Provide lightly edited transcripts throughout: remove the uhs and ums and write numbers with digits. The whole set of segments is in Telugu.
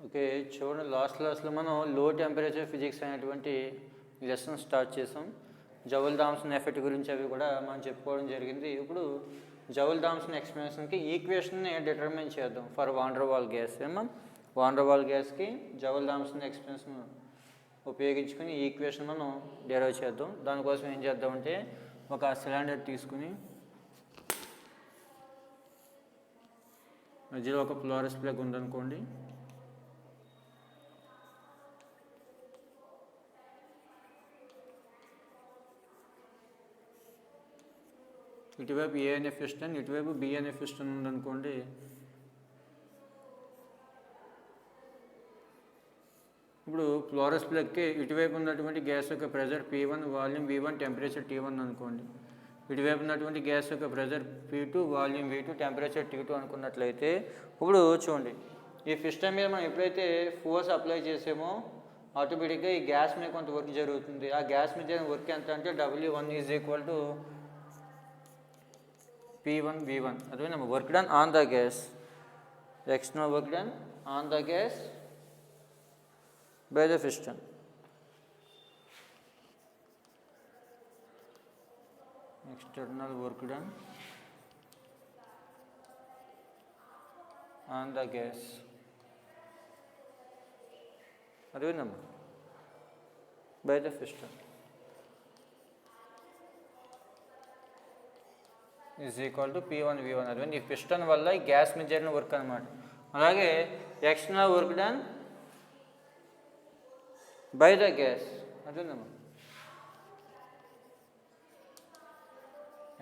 ఓకే, చూడండి లాస్ట్ క్లాస్లో మనం లో టెంపరేచర్ ఫిజిక్స్ అనేటువంటి లెసన్ స్టార్ట్ చేసాం. జౌల్ థామ్సన్ ఎఫెక్ట్ గురించి అవి కూడా మనం చెప్పుకోవడం జరిగింది. ఇప్పుడు జౌల్ థామ్సన్ ఎక్స్ప్లెనేషన్కి ఈక్వేషన్ని డిటర్మైన్ చేద్దాం for van der Waal gas. Van der Waal గ్యాస్కి జౌల్ థామ్సన్ ఎక్స్ప్లెనేషన్ ఉపయోగించుకుని ఈ ఈక్వేషన్ మనం డెరైవ్ చేద్దాం. దానికోసం ఏం చేద్దామంటే ఒక సిలిండర్ తీసుకుని మధ్యలో ఒక ఫ్లోరస్ ప్లగ్ ఉందనుకోండి. ఇటువైపు ఏ అనే పిస్టన్, ఇటువైపు బి అనే పిస్టన్ ఉందనుకోండి. ఇప్పుడు ఫ్లోరస్ ప్లగ్కి ఇటువైపు ఉన్నటువంటి గ్యాస్ యొక్క pressure P1, volume V1, temperature T1 అనుకోండి. ఇటువైపు ఉన్నటువంటి గ్యాస్ యొక్క pressure P2, volume V2, temperature T2 అనుకున్నట్లయితే ఇప్పుడు చూడండి, ఈ పిస్టన్ మీద మనం ఎప్పుడైతే ఫోర్స్ అప్లై చేసామో ఆటోమేటిక్గా ఈ గ్యాస్ మీద కొంత వర్క్ జరుగుతుంది. ఆ గ్యాస్ మీద వర్క్ ఎంత అంటే W1 = P1 V1. అదే work done on the gas, external work done on the gas by the piston. External work done on the gas. అదే by the piston is equal to P1 V1. అదే ఈ పిస్టన్ వల్ల ఈ గ్యాస్ మీద జరిగిన వర్క్ అనమాట. అలాగే external work done by the gas. అదేనమ్మా,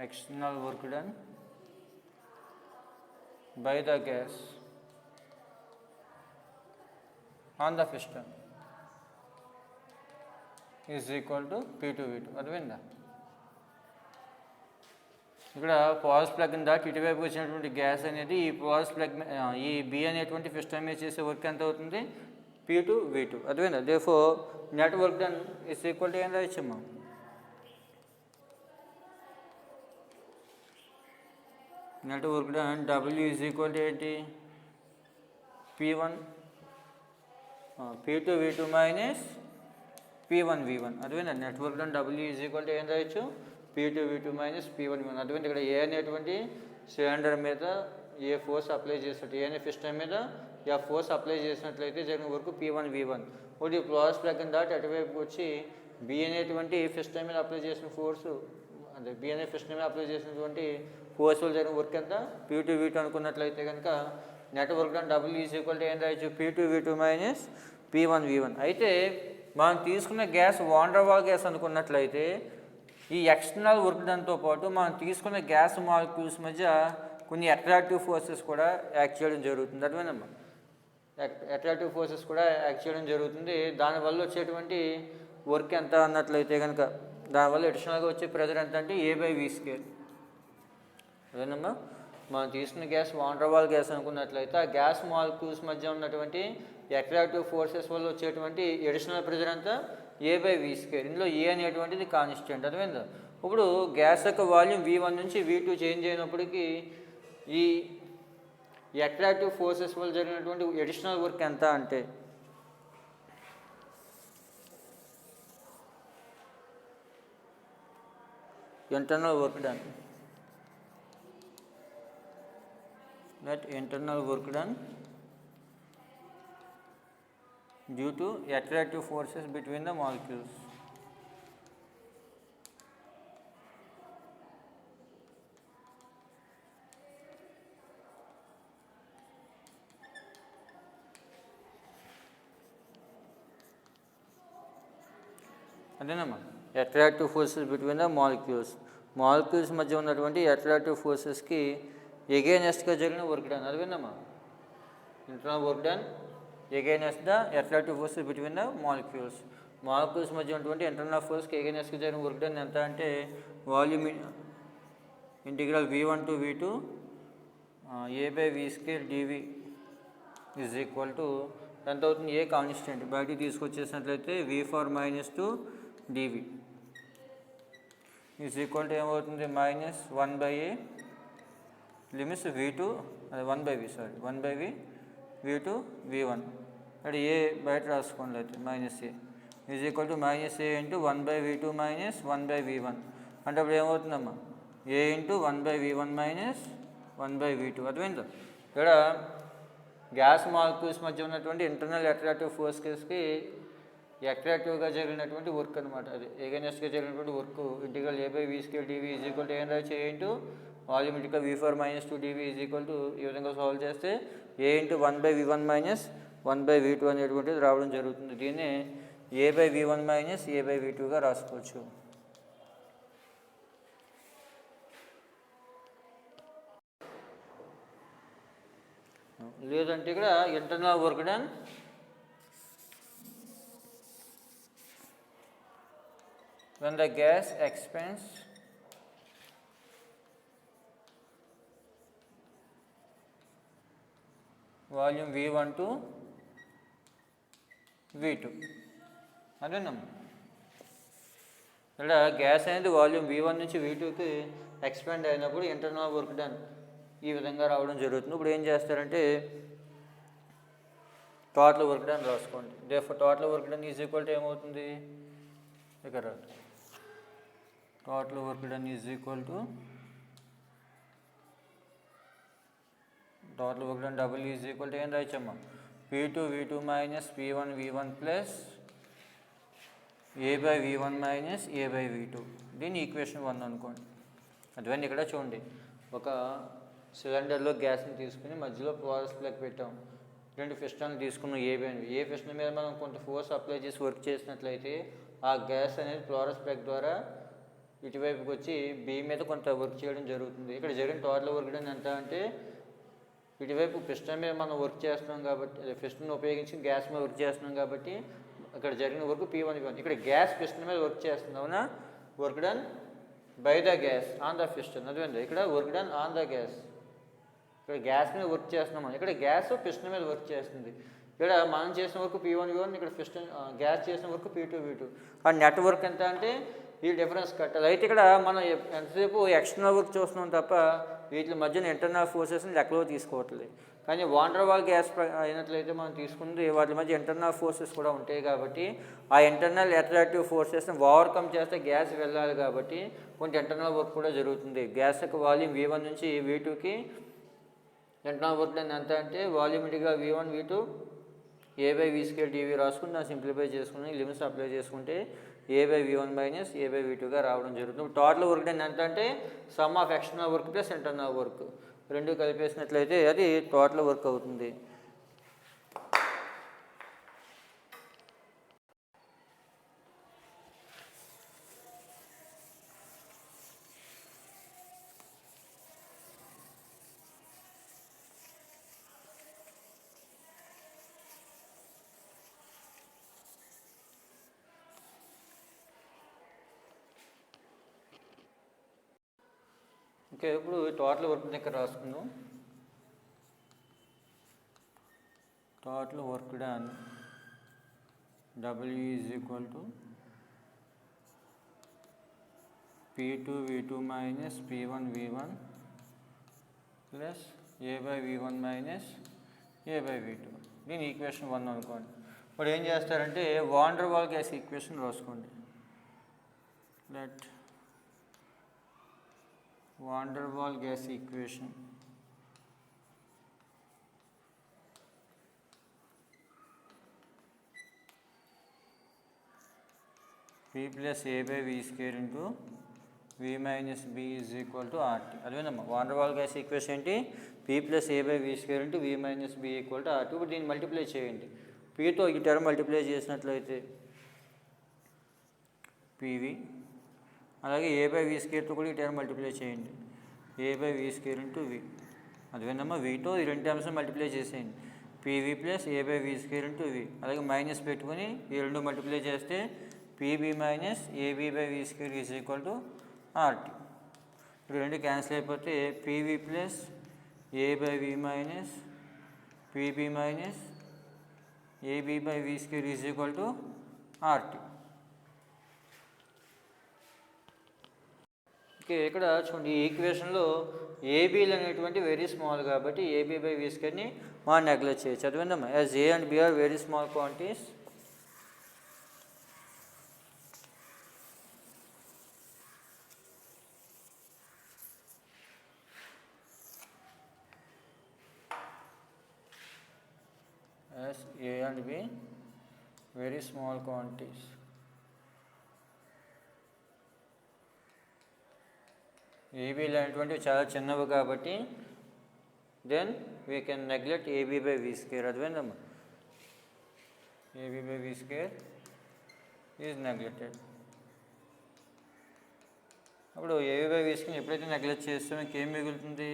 external work done by the gas on the piston is equal to P2 V2. అర్థమైందా? ఇక్కడ పోరస్ ప్లగ్ దాటి ఇటువైపు వచ్చినటువంటి గ్యాస్ అనేది ఈ పోరస్ ప్లగ్ ఈ బి అనేటువంటి పిస్టన్ మీద చేసే వర్క్ ఎంత అవుతుంది? P2 V2. అర్థమైందా? Therefore net work done is equal to ఏం రాయొచ్చమ్మా? Net work done W is equal to ఏంటి? P1 P2 V2 minus P1 V1. అర్థమైందా? Net work done W is equal to ఏం రాయొచ్చు? P2 V2 minus P1 V1. అర్థమైంది? ఇక్కడ ఏ అనేటువంటి సిలిండర్ మీద ఏ ఫోర్స్ అప్లై చేసినట్టు, ఏ అనే పిస్టన్ మీద ఆ ఫోర్స్ అప్లై చేసినట్లయితే జరిగిన వరకు P1 V1. ఒకటి ఫ్లోరస్ ప్లగ్ దాటి అటువైపు వచ్చి బి అనేటువంటి పిస్టన్ మీద అప్లై చేసిన ఫోర్సు, అదే బి అనే పిస్టన్ మీద అప్లై చేసినటువంటి ఫోర్స్ వల్ల జరిగిన వర్క్ ఎంత? P2 V2 అనుకున్నట్లయితే కనుక net work done W is equal to ఏం రాయొచ్చు? P2 V2 minus P1 V1. అయితే మనం తీసుకున్న gas van der Waal gas అనుకున్నట్లయితే ఈ ఎక్స్టర్నల్ వర్క్ డన్తో పాటు మనం తీసుకున్న గ్యాస్ మాలిక్యూల్స్ మధ్య కొన్ని అట్రాక్టివ్ ఫోర్సెస్ కూడా యాక్ట్ చేయడం జరుగుతుంది. అర్థమేనమ్మా? అట్రాక్టివ్ ఫోర్సెస్ కూడా యాక్ట్ చేయడం జరుగుతుంది. దానివల్ల వచ్చేటువంటి వర్క్ ఎంత అన్నట్లయితే కనుక దానివల్ల అడిషనల్గా వచ్చే ప్రెజర్ ఎంత అంటే A/V². అదేనమ్మా, మనం తీసుకున్న gas van der Waal gas అనుకున్నట్లయితే ఆ గ్యాస్ మాలిక్యూల్స్ మధ్య ఉన్నటువంటి అట్రాక్టివ్ ఫోర్సెస్ వల్ల వచ్చేటువంటి అడిషనల్ ప్రెజర్ అంతా A/V². ఇందులో ఏ అనేటువంటిది కాన్స్టెంట్. అర్థమైందా? ఇప్పుడు గ్యాస్ యొక్క వాల్యూమ్ V1 నుంచి V2 చేంజ్ అయినప్పటికీ ఈ అట్రాక్టివ్ ఫోర్సెస్ వల్ల జరిగినటువంటి అడిషనల్ వర్క్ ఎంత అంటే internal work done, that internal work done due to attractive forces between the molecules. అదేనమ్మా, attractive forces between the molecules మధ్య ఉన్నటువంటి అట్రాక్టివ్ ఫోర్సెస్కి ఎగైనెస్ట్గా జరిగిన వర్క్ డన్. అదేనమ్మా, internal work done against the attractive forces between the molecules మధ్య ఉన్నటువంటి ఇంటర్నల్ ఫోర్స్కి ఎగైనెస్ట్గా జరిగిన వర్క్ డన్ ఎంత అంటే volume integral V1 to V2 A/V² dV is equal to ఎంత అవుతుంది? ఏ కాన్స్టెంట్ బయటికి తీసుకొచ్చేసినట్లయితే V4 - 2 dV is equal to ఏమవుతుంది? -1/A limits V2 1/V V2 V1 ఇక్కడ ఏ బయట రాసుకోండి అయితే minus A is equal to minus A into 1/v2 minus 1/v1 అంటే అప్పుడు ఏమవుతుందమ్మా ఏ ఇంటూ 1/v1 మైనస్ 1/v2 అర్థమైందా ఇక్కడ గ్యాస్ మాలిక్యూల్స్ మధ్య ఉన్నటువంటి ఇంటర్నల్ అట్రాక్టివ్ ఫోర్సెస్కి అట్రాక్టివ్గా జరిగినటువంటి వర్క్ అనమాట అది ఎగెనెస్ట్గా జరిగినటువంటి work integral a/v² dv is equal to ఏం రాయొచ్చు A into volume integral v4 minus 2 dv is equal to ఈ విధంగా సాల్వ్ చేస్తే ఏ ఇంటూ 1/v1 మైనస్ 1/v2 అనేటువంటిది రావడం జరుగుతుంది దీన్ని a/v1 మైనస్ a/v2గా రాసుకోవచ్చు లేదంటే ఇక్కడ internal work done when the gas expands volume v1 to v2 అదేనమ్మా ఇక్కడ గ్యాస్ అనేది వాల్యూమ్ v1 నుంచి v2కి ఎక్స్పాండ్ అయినప్పుడు ఇంటర్నల్ వర్క్ డన్ ఈ విధంగా రావడం జరుగుతుంది ఇప్పుడు ఏం చేస్తారంటే టోటల్ వర్క్ డన్ రాసుకోండి therefore total work done is equal to ఏమవుతుంది ఇక్కడ total work done is equal to total work done W is equal to ఏం రాయచ్చమ్మా P2 V2 minus P1 V1 plus A/V1 minus A/V2 దీని ఈక్వేషన్ 1 అనుకోండి అటువంటి ఇక్కడ చూడండి ఒక సిలిండర్లో గ్యాస్ని తీసుకుని మధ్యలో పోరస్ ప్లగ్ పెట్టాం రెండు పిస్టన్లు తీసుకున్నాం ఏ పిస్టన్ మీద మనం కొంత ఫోర్స్ అప్లై చేసి వర్క్ చేసినట్లయితే ఆ గ్యాస్ అనేది ఫ్లోరస్ ప్లగ్ ద్వారా ఇటువైపుకి వచ్చి బి మీద కొంత వర్క్ చేయడం జరుగుతుంది ఇక్కడ జరిగిన టోటల్ వర్క్ డన్ ఎంత అంటే ఇటువైపు పిస్టన్ మీద మనం వర్క్ చేస్తున్నాం కాబట్టి పిస్టన్ ఉపయోగించి గ్యాస్ మీద వర్క్ చేస్తున్నాం కాబట్టి ఇక్కడ జరిగిన వర్క్ P1 ఇక్కడ గ్యాస్ పిస్టన్ మీద వర్క్ చేస్తుంది అవునా work done by the gas on the piston అదేంటి ఇక్కడ work done on the gas ఇక్కడ గ్యాస్ మీద వర్క్ చేస్తున్నాం ఇక్కడ గ్యాస్ పిస్టన్ మీద వర్క్ చేస్తుంది ఇక్కడ మనం చేసిన వర్క్ P1 V1 ఇక్కడ పిస్టన్ గ్యాస్ చేసిన వర్క్ P2 V2 ఆ నెట్ వర్క్ ఎంత అంటే ఈ డిఫరెన్స్ కట్టాలి అయితే ఇక్కడ మనం ఎంతసేపు ఎక్స్టర్నల్ వర్క్ చూస్తున్నాం తప్ప వీటి మధ్యన ఇంటర్నల్ ఫోర్సెస్ని లెక్కలో తీసుకోవట్లేదు కానీ వాండర్ వాల్ గ్యాస్ అయినట్లయితే మనం తీసుకుంది వాటి మధ్య ఇంటర్నల్ ఫోర్సెస్ కూడా ఉంటాయి కాబట్టి ఆ ఇంటర్నల్ అట్రాక్టివ్ ఫోర్సెస్ని ఓవర్కమ్ చేస్తే గ్యాస్ వెళ్ళాలి కాబట్టి కొంచెం ఇంటర్నల్ వర్క్ కూడా జరుగుతుంది గ్యాస్ యొక్క వాల్యూమ్ V1 నుంచి V2కి ఇంటర్నల్ వర్క్ ఎంత అంటే వాల్యూమ్ ఇంటిగా V1 V2 A/v² dv రాసుకుని దాన్ని సింప్లిఫై చేసుకుని లిమిట్స్ అప్లై చేసుకుంటే A/v1 మైనస్ A/v2గా రావడం జరుగుతుంది టోటల్ వర్క్ డన్ ఎంత అంటే sum of external work plus internal work రెండు కలిపేసినట్లయితే అది టోటల్ వర్క్ అవుతుంది ఓకే ఇప్పుడు టోటల్ వర్క్ దగ్గర రాసుకుందాం total work done W is equal to P2 V2 minus P1 V1 plus A/V1 minus A/V2 దీని ఈక్వేషన్ 1 అనుకోండి ఇప్పుడు ఏం చేస్తారంటే వాండర్ వాల్ గ్యాస్ ఈక్వేషన్ రాసుకోండి let van der Waal gas equation P plus A/v² into V minus B is equal to RT అదేనమ్మా వాండర్ వాల్ గ్యాస్ ఈక్వేషన్ ఏంటి P plus A/v² into V minus B equal to RT ఇప్పుడు దీన్ని మల్టిప్లై చేయండి Pతో ఈ టర్మ్ మల్టిప్లై చేసినట్లయితే PV అలాగే A/v²తో కూడా ఈ టర్మ్ మల్టిప్లై చేయండి A/v² into V అదేనమ్మా వీతో ఈ రెండు టర్మ్స్ మల్టిప్లై చేసేయండి PV plus A/v² into V అలాగే మైనస్ పెట్టుకొని ఈ రెండు మల్టిప్లై చేస్తే PB minus AB/v² is equal to RT ఇప్పుడు రెండు క్యాన్సిల్ అయిపోతే PV plus A/V minus PB minus AB/v² is equal to RT okay ఇక్కడ చూడండి ఈ ఈక్వేషన్లో ఏబీలు అనేటువంటి వెరీ స్మాల్ కాబట్టి AB/v² మనం నెగ్లెక్ట్ చేయొచ్చు. చదివిందమ్మా. As A and B are very small quantities, as A and B very small quantities. ఏబీలు అనేటువంటివి చాలా చిన్నవి కాబట్టి then we can neglect AB by V square. అర్థమైందమ్మా. AB by V square is neglected. అప్పుడు ఏబీ బై వి స్క్వేర్ ఎప్పుడైతే నెగ్లెక్ట్ చేస్తామో ఇంకేం మిగులుతుంది?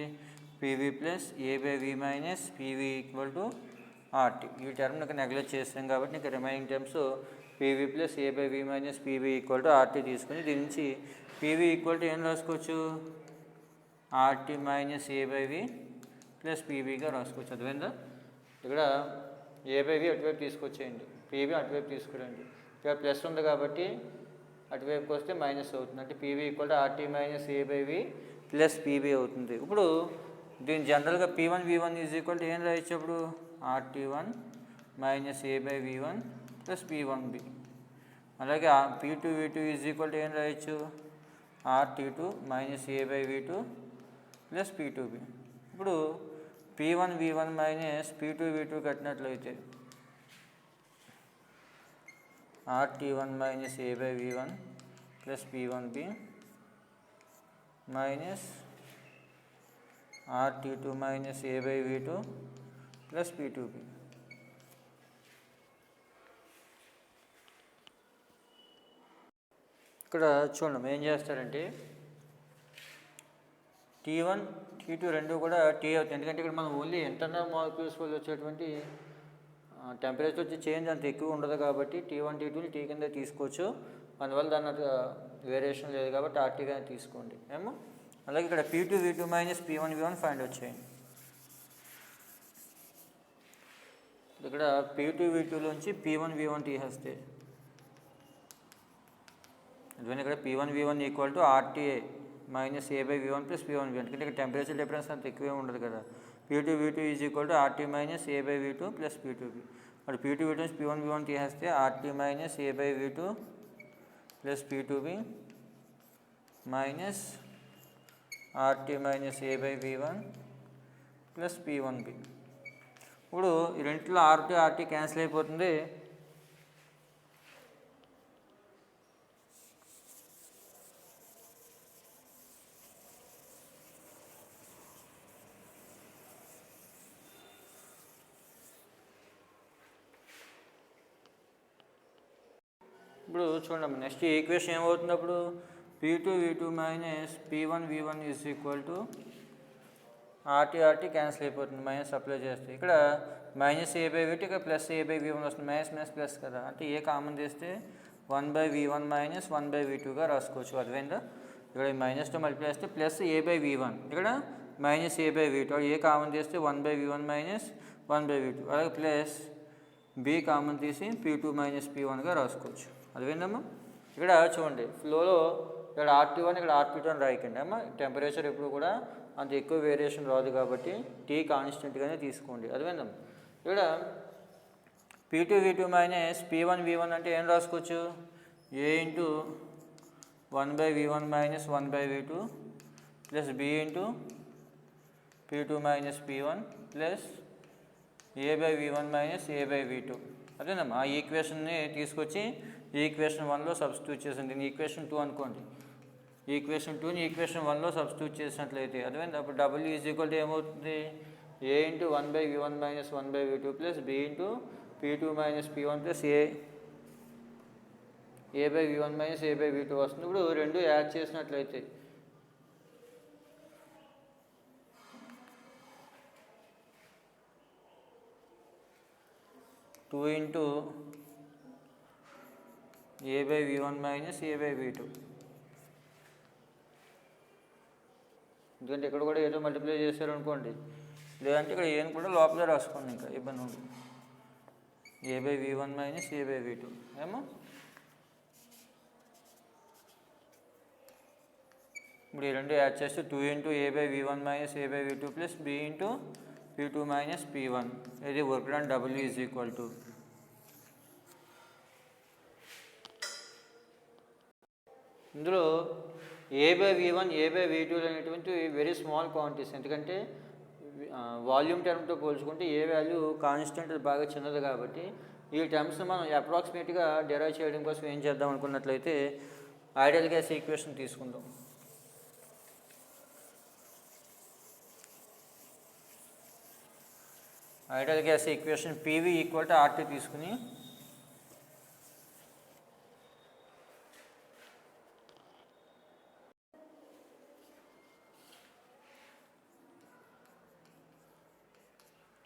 PV plus A by V minus PV equal to RT. ఈ టర్మ్ నాకు నెగ్లెక్ట్ చేస్తాం కాబట్టి ఇంకా remaining terms PV plus A by V minus PV equal to RT తీసుకుని దీని నుంచి పీవీ ఈక్వల్ టు ఏం రాసుకోవచ్చు? RT minus A by we plus పీవీగా రాసుకోవచ్చు. అర్థమైందా? ఇక్కడ ఏ బై వి అటువైపు తీసుకొచ్చేయండి, పీవీ అటువైపు తీసుకురండి. ఇక్కడ ప్లస్ ఉంది కాబట్టి అటువైపుకి వస్తే మైనస్ అవుతుంది. అంటే PV equal to RT minus A by we plus PV అవుతుంది. ఇప్పుడు దీని జనరల్గా P1 V1 is equal to ఏం రాయొచ్చు? అప్పుడు RT1 minus A by V1 plus P1B. అలాగే P2 V2 is equal to ఏం రాయొచ్చు? RT2 minus A by V2 plus P2B. ఇప్పుడు P1 V1 minus P2 V2 కట్టినట్లయితే RT1 minus A by V1 plus P1B minus RT2 minus A by V2 plus P2B. ఇక్కడ చూడండి ఏం చేస్తారంటే T1 T2 రెండు కూడా టీ అవుతాయి. ఎందుకంటే ఇక్కడ మనం ఓన్లీ ఇంటర్నల్ మాలిక్యూల్స్ వల్ల వచ్చేటువంటి టెంపరేచర్ వచ్చి చేంజ్ అంత ఎక్కువ ఉండదు కాబట్టి T1 T2 టీ కింద తీసుకోవచ్చు. అందువల్ల దాని వేరియేషన్ లేదు కాబట్టి ఆర్టీగానే తీసుకోండి ఏమో. అలాగే ఇక్కడ P2 V2 minus P1 V1 find out చేయండి. ఇక్కడ P2 V2లోంచి P1 V1 తీసేస్తే అందుకని ఇక్కడ P1 V1 equal to RTA minus A by V1 plus P1 V1. ఎందుకంటే ఇక్కడ టెంపరేచర్ డిఫరెన్స్ అంత ఎక్కువే ఉండదు కదా. P2 V2 is equal to RT minus A by V2 plus P2B. అప్పుడు P2 V2 నుంచి P1 V1 తీసేస్తే RT minus A by V2 plus P2B minus RT minus A by V1 plus P1B. ఇప్పుడు ఈ రెంట్లో RT క్యాన్సిల్ అయిపోతుంది. ఇప్పుడు చూడండి నెక్స్ట్ ఈక్వేషన్ ఏమవుతుంది? అప్పుడు P2 V2 minus P1 V1 is equal to RT cancel అయిపోతుంది, మైనస్ అప్లై చేస్తే ఇక్కడ మైనస్ ఏ బై V2 ఇక్కడ ప్లస్ ఏ బై V1 వస్తుంది. మైనస్ మైనస్ ప్లస్ కదా, అంటే ఏ కామన్ చేస్తే 1/V1 మైనస్ 1/V2గా రాసుకోవచ్చు. అర్థమైందా? ఇక్కడ మైనస్తో మల్టిప్లై చేస్తే ప్లస్ ఏ బై V1, ఇక్కడ minus A by V2, a common చేస్తే 1/V1 మైనస్ 1/V2. అలాగే ప్లస్ బి కామన్ తీసి P2 మైనస్ P1గా రాసుకోవచ్చు. అర్థమైందమ్మా? ఇక్కడ చూడండి ఫ్లోలో ఇక్కడ RT1 ఇక్కడ RT2 అని రాయకండి అమ్మా. టెంపరేచర్ ఎప్పుడు కూడా అంత ఎక్కువ వేరియేషన్ రాదు కాబట్టి టీ కాన్స్టెంట్గానే తీసుకోండి. అర్థమైందమ్మా? ఇక్కడ P2 V2 minus P1 V1 అంటే ఏం రాసుకోవచ్చు? A into 1/V1 minus 1/V2 plus B into P2 minus P1 plus A by V1 minus A by V2. అదేనమ్మా? ఆ ఈక్వేషన్ని తీసుకొచ్చి ఈక్వేషన్ 1లో సబ్స్టిట్యూట్ చేసింది. దీన్ని ఈక్వేషన్ 2 అనుకోండి. ఈక్వేషన్ 2ని ఈక్వేషన్ 1లో సబ్స్టిట్యూట్ చేసినట్లయితే అర్థమైంది. అప్పుడు W ఈజ్ ఈక్వల్ టు ఏమవుతుంది? A into 1/V1 minus 1/V2 plus B into P2 minus P1 plus A by V1 minus A by V2 వస్తుంది. ఇప్పుడు రెండు యాడ్ చేసినట్లయితే two into A by V1 minus A by V2. ఎందుకంటే ఇక్కడ కూడా ఏదో మల్టిప్లై చేశారు అనుకోండి, లేదంటే ఇక్కడ ఏం కూడా లోపలే రాసుకోండి, ఇంకా ఇబ్బంది ఉంటుంది. A by V1 minus A by V2 ఏమో. ఇప్పుడు ఈ రెండు యాడ్ చేస్తే 2 into A by V1 minus A by V2 plus B into P2 minus P1. ఇది work done W is equal to ఇందులో A/V1 A/V2 అనేటువంటి వెరీ స్మాల్ క్వాంటిటీస్. ఎందుకంటే వాల్యూమ్ టర్మ్తో పోల్చుకుంటే ఏ వాల్యూ కాన్స్టెంట్ బాగా చిన్నది కాబట్టి ఈ టర్మ్స్ని మనం అప్రాక్సిమేట్గా డెరైవ్ చేయడం కోసం ఏం చేద్దాం అనుకున్నట్లయితే ఐడియల్ గ్యాస్ ఈక్వేషన్ తీసుకుందాం. Ideal gas equation PV equal to RT తీసుకుని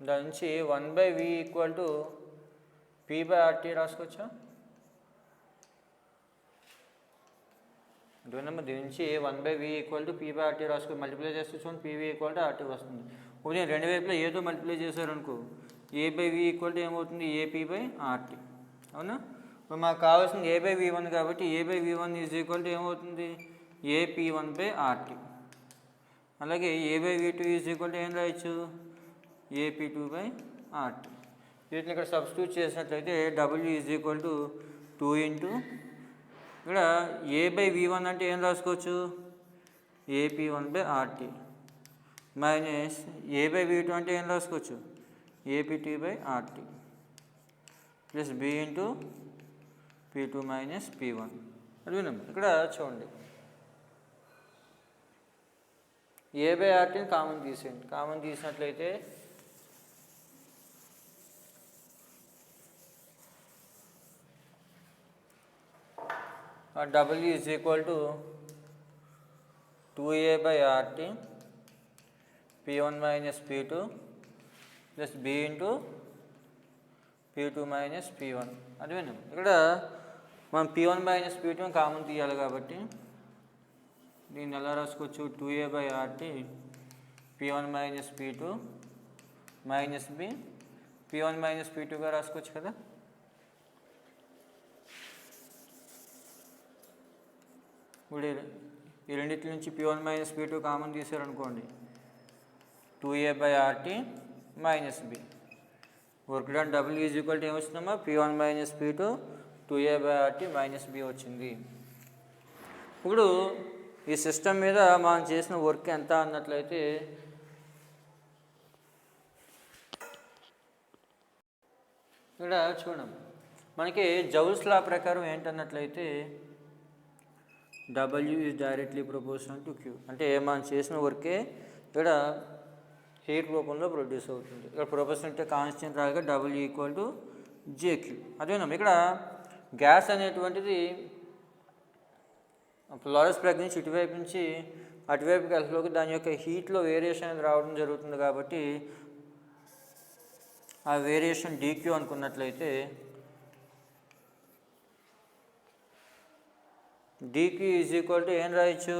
దాని నుంచి 1/V ఈక్వల్ టు P/RT రాసుకోవచ్చా? దీని నుంచి 1/V ఈక్వల్ టు P/RT రాసుకొని మల్టిప్లై చేస్తే చూడండి PV ఈక్వల్ టు RT వస్తుంది. ఇప్పుడు నేను రెండు వైపులా ఏదో మల్టిప్లై చేశారనుకో A/V ఈక్వల్ టు ఏమవుతుంది AP/RT. అవునా? ఇప్పుడు మాకు కావాల్సింది A/V1 కాబట్టి A/V1 ఈజ్ ఈక్వల్ టు ఏమవుతుంది AP1/RT. అలాగే A/V2 ఈజ్ ఈక్వల్ టు ఏం రాయొచ్చు AP2/RT. వీటిని ఇక్కడ సబ్స్టిట్యూట్ చేసినట్లయితే W is equal to 2 into ఇక్కడ A/V1 అంటే ఏం రాసుకోవచ్చు AP1/RT మైనస్ A/V2 అంటే ఏం రాసుకోవచ్చు AP2/RT plus B into P2 minus P1. అడిగినాం ఇక్కడ చూడండి A/RTని కామన్ తీసేయండి. కామన్ తీసినట్లయితే W is equal to 2A/RT P1 minus P2 plus B into P2 minus P1. అదేనా ఇక్కడ మనం P1 minus P2 కామన్ తీయాలి కాబట్టి దీన్ని ఎలా రాసుకోవచ్చు 2A/RT P1 minus P2 minus B P1 minus P2గా రాసుకోవచ్చు కదా. ఇప్పుడు ఈ రెండింటి నుంచి P1 మైనస్ P2 కామన్ తీసారనుకోండి 2A/RT minus B. Work done W is equal to ఏమొచ్చిందమ్మా P1 minus P2 2A/RT minus B వచ్చింది. ఇప్పుడు ఈ సిస్టమ్ మీద మనం చేసిన వర్క్ ఎంత అన్నట్లయితే ఇక్కడ చూడండి మనకి జౌల్స్ లా ప్రకారం ఏంటన్నట్లయితే W is directly proportional to Q. అంటే మనం చేసిన వర్కే ఇక్కడ హీట్ రూపంలో ప్రొడ్యూస్ అవుతుంది. ఇక్కడ ప్రపోర్షనల్ కాన్స్టెంట్ రాగా W ఈక్వల్ టు JQ. అదేనా ఇక్కడ గ్యాస్ అనేటువంటిది ఫ్లోరస్ ప్లగ్ నుంచి ఇటువైపు నుంచి అటువైపుకి వెళ్ళలోకి దాని యొక్క హీట్లో వేరియేషన్ అనేది రావడం జరుగుతుంది కాబట్టి ఆ వేరియేషన్ DQ అనుకున్నట్లయితే DQ ఈజ్ ఈక్వల్ టు ఏం రాయొచ్చు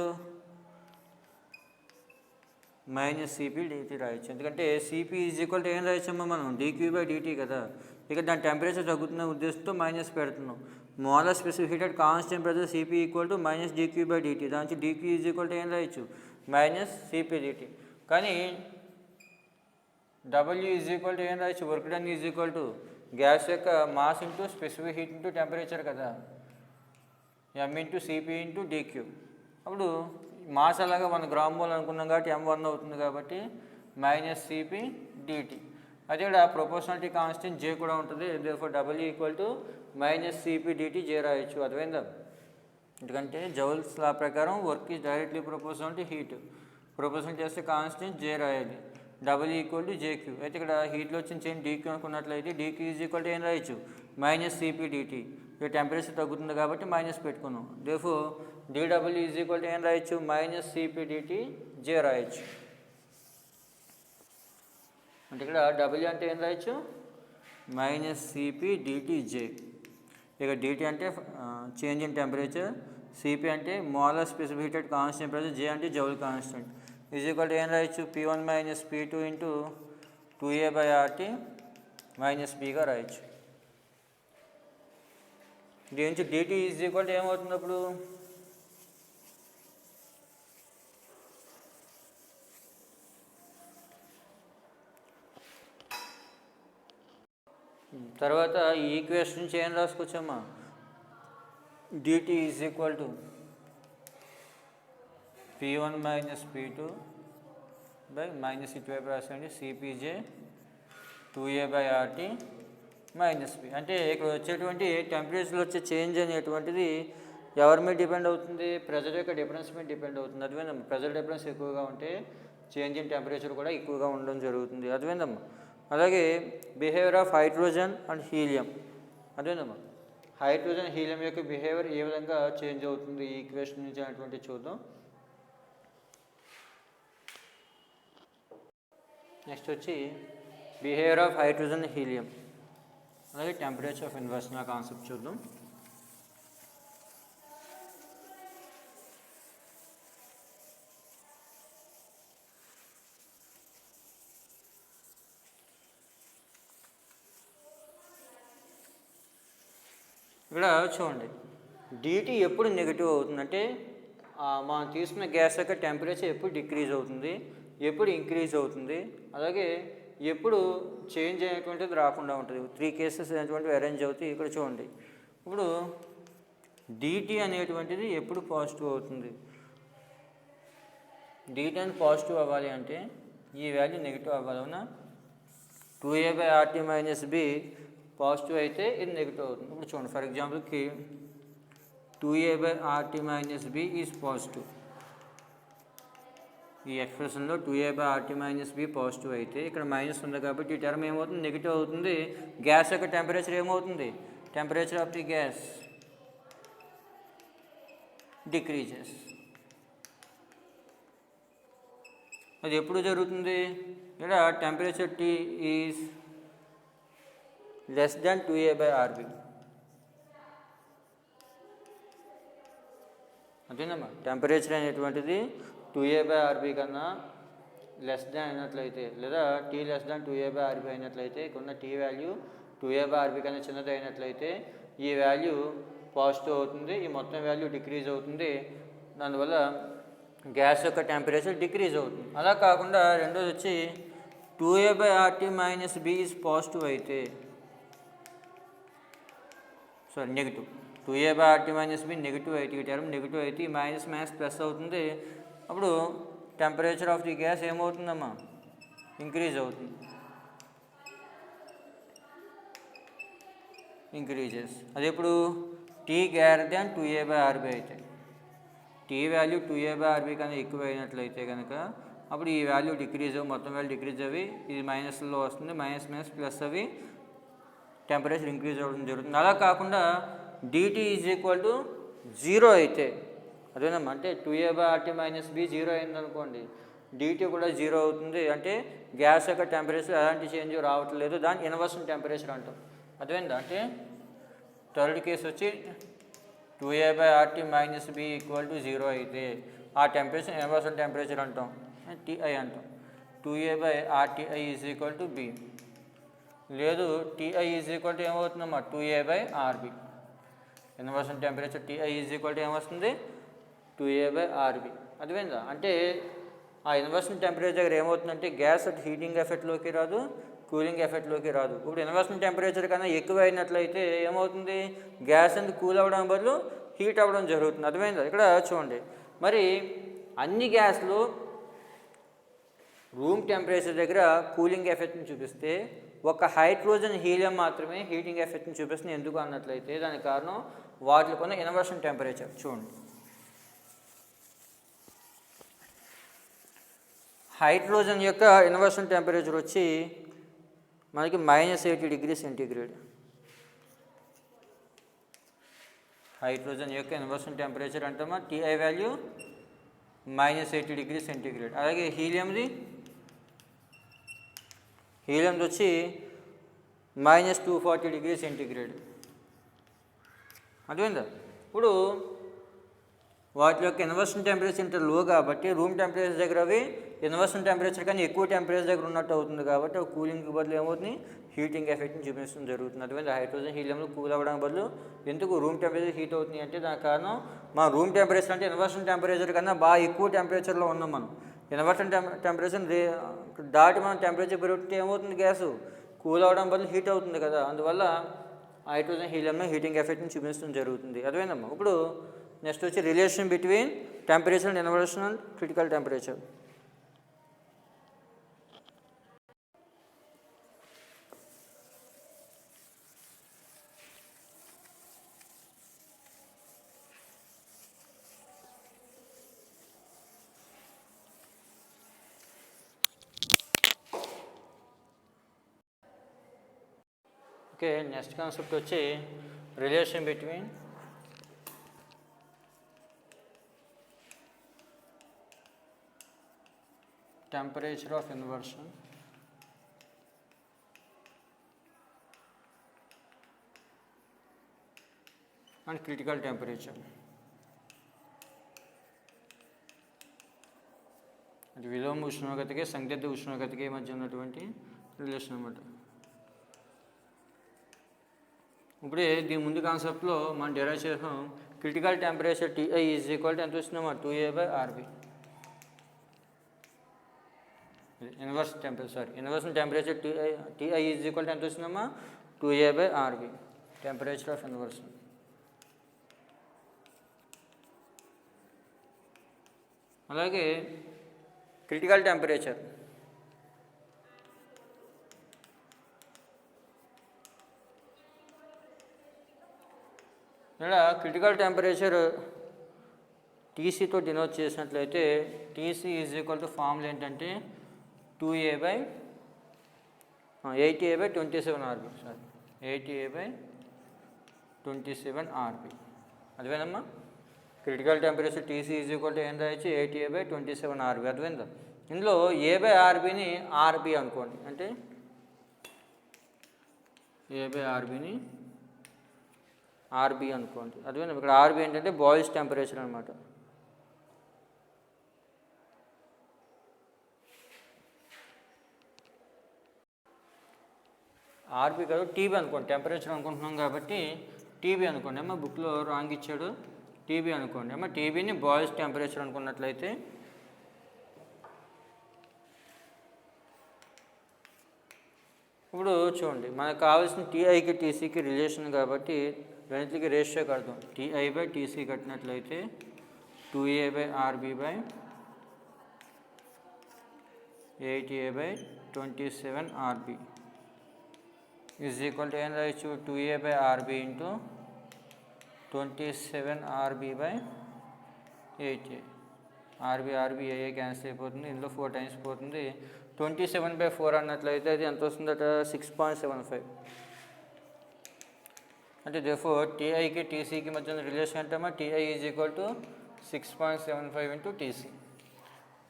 మైనస్ CP/DT రాయొచ్చు. ఎందుకంటే CP ఈజ్ ఈక్వల్ టు ఏం రాయొచ్చమ్మా మనం dQ/dt కదా. ఇక దాని టెంపరేచర్ తగ్గుతున్న ఉద్దేశంతో మైనస్ పెడుతున్నాం. Molar specific heat at constant pressure CP equal to minus dQ/dt. దాని నుంచి DQ ఈజ్ ఈక్వల్ టు ఏం రాయొచ్చు మైనస్ CP/dt. కానీ W ఈజ్ ఈక్వల్ టు ఏం రాయొచ్చు work done is equal to gas యొక్క mass into specific heat into temperature కదా M into CP into DQ. అప్పుడు మాస్ అలాగా 1 గ్రామ్ మోల్ అనుకున్నాం కాబట్టి M1 అవుతుంది కాబట్టి మైనస్ CP/dt. అదే ఇక్కడ ప్రొపోర్షనాలిటీ కాన్స్టెంట్ J కూడా ఉంటుంది. Therefore W equal to minus CP/dt J రాయొచ్చు. అర్థమైందా? ఎందుకంటే జౌల్స్ లా ప్రకారం work is directly proportional to heat. Proportional చేస్తే కాన్స్టెంట్ J రాయాలి. W equal to JQ. అయితే ఇక్కడ హీట్లో వచ్చిన చేంజ్ DQ అనుకున్నట్లయితే DQ ఈజ్ ఈక్వల్ టు ఏం రాయొచ్చు మైనస్ CP/dt. ఇక టెంపరేచర్ తగ్గుతుంది కాబట్టి మైనస్ పెట్టుకున్నాం. Therefore dW is equal to ఏం రాయొచ్చు మైనస్ CP/dt J రాయొచ్చు. అంటే ఇక్కడ W అంటే ఏం రాయొచ్చు మైనస్ CP/dt J. ఇక DT అంటే చేంజ్ ఇన్ టెంపరేచర్, CP అంటే molar specific heat at constant pressure, J అంటే joule constant. Is equal to ఏం రాయొచ్చు P1 minus P2 into 2A/RT minus Bగా రాయొచ్చు. దీని నుంచి DT ఈజ్ ఈక్వల్ టు ఏమవుతుంది అప్పుడు తర్వాత ఈ ఈక్వేషన్ నుంచి ఏం రాసుకోవచ్చమ్మా, dt is equal to P1 minus P2 by minus ఇటువైపు రాసండి సిపిజే 2a/RT మైనస్ బి. అంటే ఇక్కడ వచ్చేటువంటి టెంపరేచర్లో వచ్చే చేంజ్ అనేటువంటిది ఎవరి మీద డిపెండ్ అవుతుంది, ప్రెజర్ యొక్క డిఫరెన్స్ మీద డిపెండ్ అవుతుంది. అర్థమైందమ్మా, ప్రెజర్ డిఫరెన్స్ ఎక్కువగా ఉంటే చేంజ్ ఇన్ టెంపరేచర్ కూడా ఎక్కువగా ఉండడం జరుగుతుంది. అర్థమైందమ్మా. అలాగే behaviour of hydrogen and helium, అర్థమైందమ్మా, హైడ్రోజన్ హీలియం యొక్క బిహేవియర్ ఏ విధంగా చేంజ్ అవుతుంది ఈ ఈక్వేషన్ నుంచి అనేటువంటి చూద్దాం. నెక్స్ట్ వచ్చి బిహేవియర్ ఆఫ్ హైడ్రోజన్ హీలియం, అలాగే టెంపరేచర్ ఆఫ్ ఇన్వర్షన్ ఆ కాన్సెప్ట్ చూద్దాం. ఇక్కడ చూడండి, డిటి ఎప్పుడు నెగిటివ్ అవుతుందంటే మనం తీసుకున్న గ్యాస్ యొక్క టెంపరేచర్ ఎప్పుడు డిక్రీజ్ అవుతుంది, ఎప్పుడు ఇంక్రీజ్ అవుతుంది, అలాగే ఎప్పుడు చేంజ్ అనేటువంటిది రాకుండా ఉంటుంది. 3 కేసెస్ అనేటువంటివి అరేంజ్ అవుతాయి. ఇక్కడ చూడండి, ఇప్పుడు డిటి అనేటువంటిది ఎప్పుడు పాజిటివ్ అవుతుంది, డిటి అని పాజిటివ్ అవ్వాలి అంటే ఈ వాల్యూ నెగిటివ్ అవ్వాలి. అవునా, 2a/RT మైనస్ బి పాజిటివ్ అయితే ఇది నెగిటివ్ అవుతుంది. ఇప్పుడు చూడండి, ఫర్ ఎగ్జాంపుల్కి 2a/RT minus B is positive. ఈ ఎక్స్ప్రెషన్లో 2a/RT మైనస్ బి పాజిటివ్ అయితే ఇక్కడ మైనస్ ఉంది కాబట్టి ఈ టర్మ్ ఏమవుతుంది, నెగిటివ్ అవుతుంది. గ్యాస్ యొక్క టెంపరేచర్ ఏమవుతుంది, temperature of the gas decreases. అది ఎప్పుడు జరుగుతుంది, ఇక్కడ temperature T is less than 2a/RB. అంతేనమ్మా, టెంపరేచర్ అనేటువంటిది 2a/RB కన్నా లెస్ దాన్ అయినట్లయితే, లేదా T లెస్ దాన్ 2a/RB అయినట్లయితే, ఇక్కడ T వాల్యూ 2a/RB కన్నా చిన్నది అయినట్లయితే ఈ వాల్యూ పాజిటివ్ అవుతుంది, ఈ మొత్తం వాల్యూ డిక్రీజ్ అవుతుంది. దానివల్ల గ్యాస్ యొక్క టెంపరేచర్ డిక్రీజ్ అవుతుంది. అలా కాకుండా రెండోది వచ్చి 2a/RT minus B is positive అయితే, sorry negative, 2a/RT minus B negative అయితే, ఈ టర్మ్ నెగిటివ్ అయితే ఈ మైనస్ మైనస్ ప్లస్ అవుతుంది. అప్పుడు టెంపరేచర్ ఆఫ్ ది గ్యాస్ ఏమవుతుందమ్మా, ఇంక్రీజ్ అవుతుంది, ఇంక్రీజెస్. అది ఇప్పుడు T గ్రేటర్ దాన్ 2a/RB అయితే, T వాల్యూ 2a/RB కన్నా ఎక్కువ అయినట్లయితే కనుక అప్పుడు ఈ వాల్యూ డిక్రీజ్ అవ్వి, మొత్తం వాల్యూ డిక్రీజ్ అవ్వి ఇది మైనస్లో వస్తుంది, మైనస్ మైనస్ ప్లస్ అవి టెంపరేచర్ ఇంక్రీజ్ అవ్వడం జరుగుతుంది. అలా కాకుండా dt ఈజ్ ఈక్వల్ టు 0 అయితే, అదేనమ్మా, అంటే 2a/RT మైనస్ బి 0 అయిందనుకోండి, dt కూడా 0 అవుతుంది. అంటే గ్యాస్ యొక్క టెంపరేచర్ ఎలాంటి చేంజ్ రావట్లేదు, దాన్ని ఇన్వర్షన్ టెంపరేచర్ అంటాం. అదేందా, అంటే థర్డ్ కేసు వచ్చి 2a/RT minus B equal to 0 అయితే ఆ టెంపరేచర్ ఇన్వర్షన్ టెంపరేచర్ అంటాం, Ti అంటాం. 2a/RTi is equal to B. లేదు, Ti ఈజ్ ఈక్వల్ టు ఏమవుతుందమ్మా, 2a/RB. Inversion temperature Ti is equal to ఏమొస్తుంది, 2a/RB. అర్థమైందా, అంటే ఆ ఇన్వర్షన్ టెంపరేచర్ దగ్గర ఏమవుతుందంటే గ్యాస్ అటు హీటింగ్ ఎఫెక్ట్లోకి రాదు, కూలింగ్ ఎఫెక్ట్లోకి రాదు. ఇప్పుడు ఇన్వర్షన్ టెంపరేచర్ కన్నా ఎక్కువ అయినట్లయితే ఏమవుతుంది, గ్యాస్ అనేది కూల్ అవ్వడం బదులు హీట్ అవ్వడం జరుగుతుంది. అర్థమైందా. ఇక్కడ చూడండి, మరి అన్ని గ్యాస్లు రూమ్ టెంపరేచర్ దగ్గర కూలింగ్ ఎఫెక్ట్ని చూపిస్తే ఒక హైడ్రోజన్ హీలియం మాత్రమే హీటింగ్ ఎఫెక్ట్ని చూపిస్తుంది. ఎందుకు అన్నట్లయితే దానికి కారణం వాటిలో కొన్న ఇన్వర్షన్ టెంపరేచర్. చూడండి, హైడ్రోజన్ యొక్క ఇన్వర్షన్ టెంపరేచర్ వచ్చి మనకి -80 డిగ్రీ సెంటీగ్రేడ్. హైడ్రోజన్ యొక్క ఇన్వర్షన్ టెంపరేచర్ అంటామా, Ti వాల్యూ -80 డిగ్రీ సెంటీగ్రేడ్. అలాగే హీలియంది వచ్చి -240 డిగ్రీ సెంటీగ్రేడ్. అర్థమైందా. ఇప్పుడు వాటి యొక్క ఇన్వర్షన్ టెంపరేచర్ ఇంత లో కాబట్టి రూమ్ టెంపరేచర్ దగ్గర అవి ఇన్వర్షన్ టెంపరేచర్ కానీ ఎక్కువ టెంపరేచర్ దగ్గర ఉన్నట్టు అవుతుంది కాబట్టి కూలింగ్కి బదులు ఏమవుతుంది, హీటింగ్ ఎఫెక్ట్ని చూపించడం జరుగుతుంది. అటువంటి హైడ్రోజన్ హీలియంలో కూల్ అవ్వడానికి బదులు ఎందుకు రూమ్ టెంపరేచర్ హీట్ అవుతుంది అంటే దానికి కారణం మన రూమ్ టెంపరేచర్ అంటే ఇన్వర్షన్ టెంపరేచర్ కన్నా బాగా ఎక్కువ టెంపరేచర్లో ఉన్నాం మనం. ఇన్వర్షన్ టెంపరేచర్ దాటి మనం టెంపరేచర్ పెరిగితే ఏమవుతుంది, కూల్ అవడం వల్ల హీట్ అవుతుంది కదా, అందువల్ల హైడ్రోజన్ హీలియంలో హీటింగ్ ఎఫెక్ట్ని చూపించడం జరుగుతుంది. అదేనమ్మా. ఇప్పుడు నెక్స్ట్ వచ్చి relation between temperature and inversion and critical temperature. Okay, next concept వచ్చి relation between temperature of inversion and critical temperature. అంటే విలోమ ఉష్ణోగ్రతకి సందిగ్ధ ఉష్ణోగ్రతకి మధ్య ఉన్నటువంటి రిలేషన్ అన్నమాట. ఇప్పుడే దీని ముందు కాన్సెప్ట్లో మనం డెరైవ్ చేసాం. Critical temperature TI is equal to ఎంత వస్తుందమ్మా, 2A/RB. Inversion temperature TI is equal to ఎంత వస్తుందమ్మా, 2A/RB, టెంపరేచర్ ఆఫ్ ఇన్వర్షన్. అలాగే క్రిటికల్ టెంపరేచర్ ఇక్కడ క్రిటికల్ టెంపరేచర్ టీసీతో డినోట్ చేసినట్లయితే TC is equal to formula ఏంటంటే 80A/27RB. Sorry, 80A/27RB. అదివేనమ్మా. Critical temperature TC is equal to ఏం రాయొచ్చు, 80A/27RB. అదివేందా. ఇందులో A/RBని ఆర్బి అనుకోండి, అంటే A/RBని ఆర్బి అనుకోండి. అదే ఇక్కడ ఆర్బి ఏంటంటే బాయిల్స్ టెంపరేచర్ అనమాట. ఆర్బి కాదు, టీబీ అనుకోండి. టెంపరేచర్ అనుకుంటున్నాం కాబట్టి టీబీ అనుకోండి. అమ్మ బుక్లో రాంగ్ ఇచ్చాడు, టీబీ అనుకోండి. అమ్మ టీబీని బాయిల్స్ టెంపరేచర్ అనుకున్నట్లయితే ఇప్పుడు చూడండి, మనకు కావాల్సిన టీఐకి టీసీకి రిలేషన్ కాబట్టి రెండింటికి రేషియో కడతాం. టీఐ/టీసీ కట్టినట్లయితే 2A/RB/80A/27RB ఈజ్ ఈక్వల్ టు ఏం రాయొచ్చు, 2A/RB into 27RB/8A. RB AA cancel అయిపోతుంది, ఇందులో 4 టైమ్స్ పోతుంది. 27/4 అన్నట్లయితే అది ఎంత వస్తుందట, 6.75. అంటే therefore టీఐకి టీసీకి మధ్య రిలేషన్ అంటామా, TI is equal to 6.75 into TC.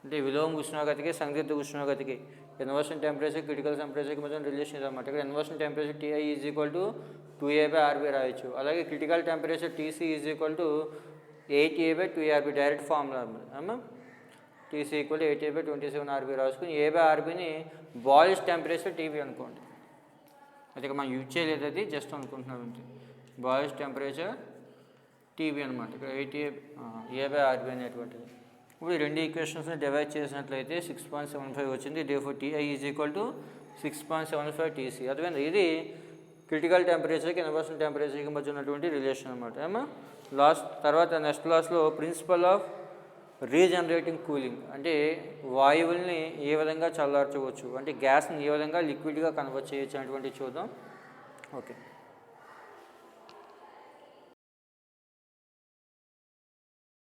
అంటే విలోమ ఉష్ణోగ్రతకి సందిగ్ధ ఉష్ణోగ్రతకి ఇన్వర్షన్ టెంపరేచర్ క్రిటికల్ టెంపరేచర్కి మధ్య రిలేషన్ ఇదన్నమాట. ఇక్కడ inversion temperature TI is equal to 2A/RB రాయొచ్చు. అలాగే critical temperature TC is equal to 8A/2RB direct formula అమ్మా. టీసీ ఈక్వల్ టు 8A/27RB రాసుకుని A/RBని బాయిల్స్ టెంపరేచర్ టీబీ అనుకోండి. అయితే మనం యూజ్ చేయలేదు, అది జస్ట్ అనుకుంటున్నాం అంతే. బాయిల్స్ టెంపరేచర్ టీబీ అనమాట. ఇక్కడ 8A/RB అనేటువంటిది. ఇప్పుడు ఈ రెండు ఈక్వేషన్స్ని డివైడ్ చేసినట్లయితే 6.75 వచ్చింది. therefore TI is equal to 6.75 TC. అదేవిధంగా ఇది క్రిటికల్ టెంపరేచర్కి ఇన్వర్షన్ టెంపరేచర్కి మధ్య ఉన్నటువంటి రిలేషన్ అనమాట. ఏమో తర్వాత నెక్స్ట్ క్లాస్లో ప్రిన్సిపల్ ఆఫ్ రీజనరేటింగ్ కూలింగ్, అంటే వాయువుల్ని ఏ విధంగా చల్లార్చవచ్చు, అంటే గ్యాస్ని ఏ విధంగా లిక్విడ్గా కన్వర్ట్ చేయొచ్చు అనేటువంటి చూద్దాం. ఓకే.